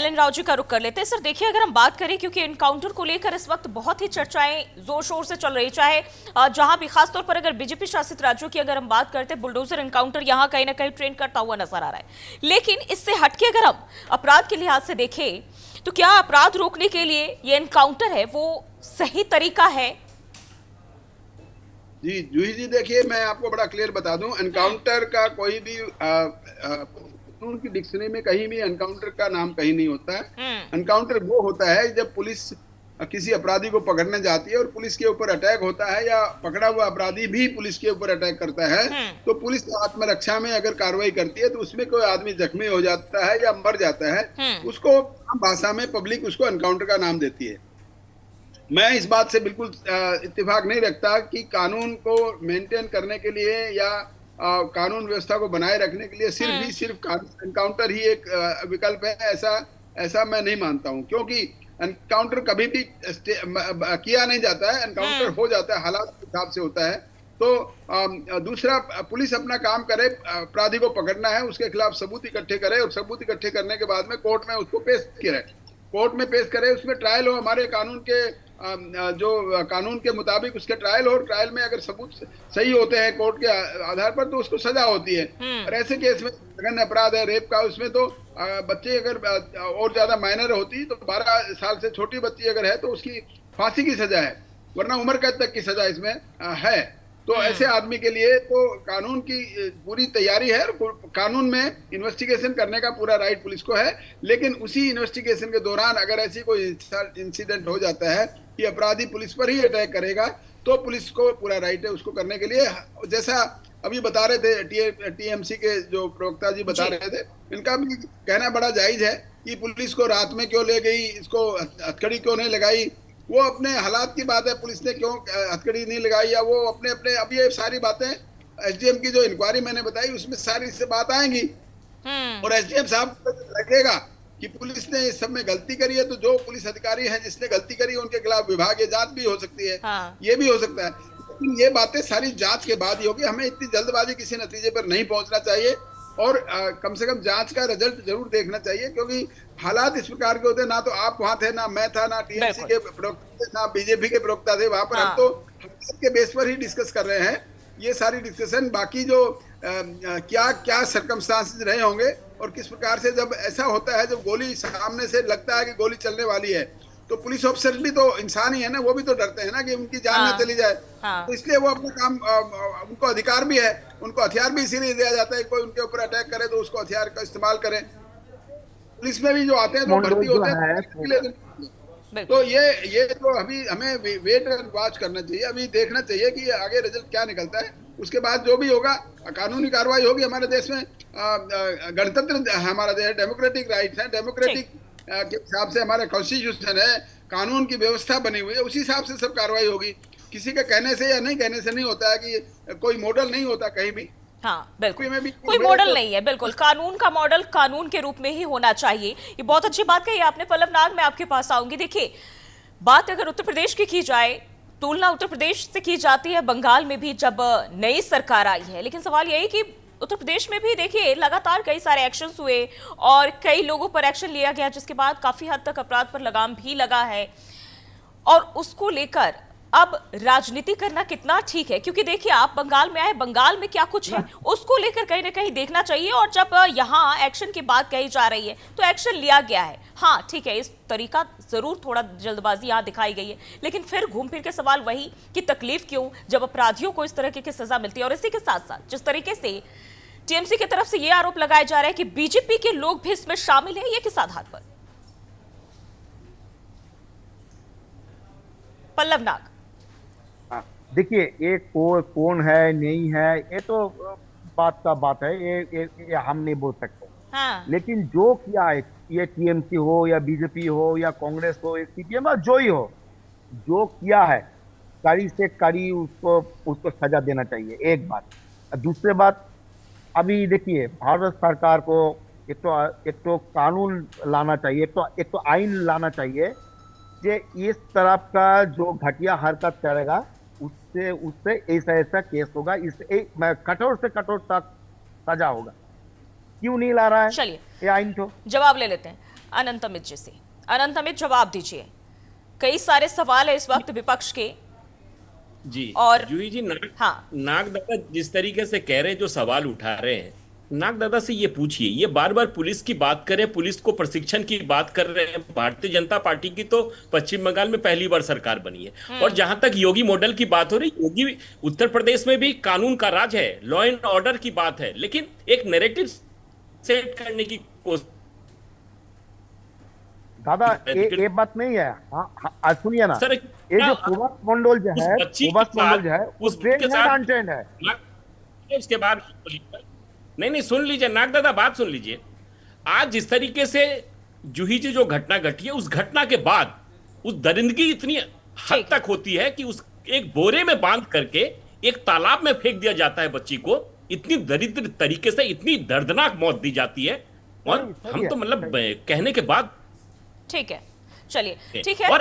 Elon Rao ji का रुख कर लेते हैं। सर देखिए, अगर हम बात करें, क्योंकि एनकाउंटर को लेकर इस वक्त बहुत ही चर्चाएं जोर शोर से चल रही, चाहे जहां भी, खासतौर पर अगर बीजेपी शासित राज्यों की अगर हम बात करते हैं, बुलडोजर एनकाउंटर यहां कहीं ना कहीं ट्रेंड करता हुआ नजर आ रहा है। लेकिन इससे हटके अगर हम अपराध के लिहाज से देखें, तो क्या अपराध रोकने के लिए ये एनकाउंटर है वो सही तरीका है? जी जूही जी, देखिए मैं आपको बड़ा क्लियर बता दूं, एनकाउंटर का कोई भी कानून की डिक्शनरी में कहीं भी एनकाउंटर का नाम कहीं नहीं होता है। एनकाउंटर वो होता है जब पुलिस किसी अपराधी को पकड़ने जाती है और पुलिस के ऊपर अटैक होता है, या पकड़ा हुआ अपराधी भी पुलिस के ऊपर अटैक करता है, तो पुलिस आत्मरक्षा में अगर कार्रवाई करती है तो उसमें कोई आदमी जख्मी हो जाता है या मर जाता है, उसको भाषा में पब्लिक उसको एनकाउंटर का नाम देती है। मैं इस बात से बिल्कुल इत्तेफाक नहीं रखता कि कानून को मेंटेन करने के लिए या कानून व्यवस्था को बनाए रखने के लिए सिर्फ एनकाउंटर ही एक विकल्प है, ऐसा मैं नहीं मानता हूं। क्योंकि एनकाउंटर कभी भी किया नहीं जाता है, एनकाउंटर हो जाता है, हालात के हिसाब से होता है। तो दूसरा, पुलिस अपना काम करे, अपराधी को पकड़ना है, उसके खिलाफ सबूत इकट्ठे करे, और सबूत इकट्ठे करने के बाद में कोर्ट में उसको पेश करे, उसमें ट्रायल हो, हमारे कानून के जो कानून के मुताबिक उसके ट्रायल हो, ट्रायल में अगर सबूत सही होते हैं कोर्ट के आधार पर तो उसको सजा होती है। और ऐसे केस में जघन्य अपराध है रेप का, उसमें तो बच्चे अगर और ज्यादा माइनर होती तो 12 साल से छोटी बच्ची अगर है तो उसकी फांसी की सजा है, वरना उम्र कैद तक की सजा इसमें है। तो ऐसे आदमी के लिए तो कानून की पूरी तैयारी है, कानून में इन्वेस्टिगेशन करने का पूरा राइट पुलिस को है। लेकिन उसी इन्वेस्टिगेशन के दौरान अगर ऐसी कोई इंसिडेंट हो जाता है कि अपराधी पुलिस पर ही अटैक करेगा, तो पुलिस को पूरा राइट है उसको करने के लिए। जैसा अभी बता रहे थे टीएमसी के जो प्रवक्ता जी बता रहे थे, इनका भी कहना बड़ा जायज है कि पुलिस को रात में क्यों ले गई, इसको हथकड़ी क्यों नहीं लगाई। वो अपने हालात की बात है, पुलिस ने क्यों हथकड़ी नहीं लगाई, या वो अपने अपने, अब ये सारी बातें एसडीएम की जो इंक्वायरी मैंने बताई उसमें सारी से बात आएंगी। और एसडीएम साहब को लगेगा कि पुलिस ने इस सब में गलती करी है, तो जो पुलिस अधिकारी है जिसने गलती करी है उनके खिलाफ विभागीय जांच भी हो सकती है। ये भी हो सकता है, लेकिन ये बातें सारी जांच के बाद ही होगी। हमें इतनी जल्दबाजी किसी नतीजे पर नहीं पहुंचना चाहिए, और कम से कम जांच का रिजल्ट जरूर देखना चाहिए। क्योंकि हालात इस प्रकार के होते, ना तो आप वहां थे, ना मैं था, ना टीएमसी के प्रवक्ता थे, ना बीजेपी के प्रवक्ता थे वहां पर। हम तो के बेस पर ही डिस्कस कर रहे हैं ये सारी डिस्कशन। बाकी जो क्या क्या सर्कमस्टांसेस रहे होंगे और किस प्रकार से, जब ऐसा होता है, जब गोली सामने से लगता है कि गोली चलने वाली है, तो पुलिस ऑफिसर भी तो इंसान ही है ना, वो भी तो डरते हैं ना कि उनकी जान ना चली जाए। तो इसलिए वो अपना काम, उनको अधिकार भी है, उनको हथियार भी इसीलिए दिया जाता है, कोई उनके ऊपर अटैक करे तो उसको हथियार का इस्तेमाल करें। पुलिस में भी जो आते हैं तो भर्ती होते हैं। तो ये तो अभी हमें वेट एंड वॉच करना चाहिए, अभी देखना चाहिए कि आगे रिजल्ट क्या निकलता है। उसके बाद जो भी होगा, कानूनी कार्रवाई होगी। हमारे देश में गणतंत्र, हमारा देश डेमोक्रेटिक राइट्स है, डेमोक्रेटिक के हिसाब से हमारा कॉन्स्टिट्यूशन है, कानून की व्यवस्था बनी हुई है, उसी हिसाब से सब कार्रवाई होगी। किसी के कहने से या नहीं कहने से नहीं होता है, कि कोई मॉडल नहीं होता कहीं भी। हाँ बिल्कुल, कोई मॉडल नहीं है। बिल्कुल, कानून का मॉडल कानून के रूप में ही होना चाहिए। ये बहुत अच्छी बात कही आपने। पल्लव नाग, मैं आपके पास आऊंगी। देखिए, बात अगर उत्तर प्रदेश की जाए, तुलना उत्तर प्रदेश से की जाती है बंगाल में भी जब नई सरकार आई है, लेकिन सवाल यही कि उत्तर प्रदेश में भी देखिए लगातार कई सारे एक्शंस हुए और कई लोगों पर एक्शन लिया गया, जिसके बाद काफी हद तक अपराध पर लगाम भी लगा है। और उसको लेकर अब राजनीति करना कितना ठीक है, क्योंकि देखिए आप बंगाल में आए, बंगाल में क्या कुछ है उसको लेकर कहीं ना कहीं देखना चाहिए। और जब यहाँ एक्शन की बात कही जा रही है तो एक्शन लिया गया है, हाँ ठीक है, इस तरीका जरूर थोड़ा जल्दबाजी यहाँ दिखाई गई है, लेकिन फिर घूम फिर के सवाल वही कि तकलीफ क्यों जब अपराधियों को इस तरह की सजा मिलती है। और इसी के साथ साथ जिस तरीके से टीएमसी की तरफ से ये आरोप लगाया जा रहा है कि बीजेपी के लोग भी इसमें शामिल है, ये किस आधार पर? पल्लव नाग, देखिए, ये कौन है नहीं है, ये तो बात है, ये हम नहीं बोल सकते। लेकिन जो किया है, ये टीएमसी हो या बीजेपी हो या कांग्रेस हो या सीपीएम हो, जो ही हो, जो किया है कड़ी से कड़ी उसको सजा देना चाहिए, एक बात। दूसरी बात, अभी देखिए भारत सरकार को एक तो कानून लाना चाहिए, एक तो आइन लाना चाहिए कि इस तरफ का जो घटिया हरकत करेगा उससे ऐसा केस होगा, इससे कठोर से कठोर तक सजा होगा। क्यों नहीं ला रहा है? चलिए ये आइन को जवाब ले लेते हैं। अनंत अमित जी से। अनंत अमित, जवाब दीजिए। कई सारे सवाल है इस वक्त विपक्ष के जी। और जूही जी, हाँ, नागदादा जिस तरीके से कह रहे हैं, जो सवाल उठा रहे हैं, नागदादा से ये पूछिए, ये बार बार पुलिस की बात कर रहे हैं, पुलिस को प्रशिक्षण की बात कर रहे हैं। भारतीय जनता पार्टी की तो पश्चिम बंगाल में पहली बार सरकार बनी है। और जहां तक योगी मॉडल की बात हो रही, योगी उत्तर प्रदेश में भी कानून का राज है, लॉ एंड ऑर्डर की बात है, लेकिन एक नैरेटिव सेट करने की कोशिश। दादा ये बात नहीं है। हाँ, सुनिए ना, सर, ये जो सुभाष मंडल जो है, उस ट्रेन के है साथ अनट्रेंड है। उसके बाद नहीं, सुन लीजिए नागदादा, बात सुन लीजिए। आज जिस तरीके से जूही जी जो घटना घटी है, उस घटना के बाद उस दरिंदगी इतनी हद तक होती है कि उस एक बोरे में बांध करके एक तालाब में फेंक दिया जाता है बच्ची को। इतनी दरिद्र तरीके से इतनी दर्दनाक मौत दी जाती है। और हम तो मतलब कहने के बाद ठीक है, चलिए ठीक है। और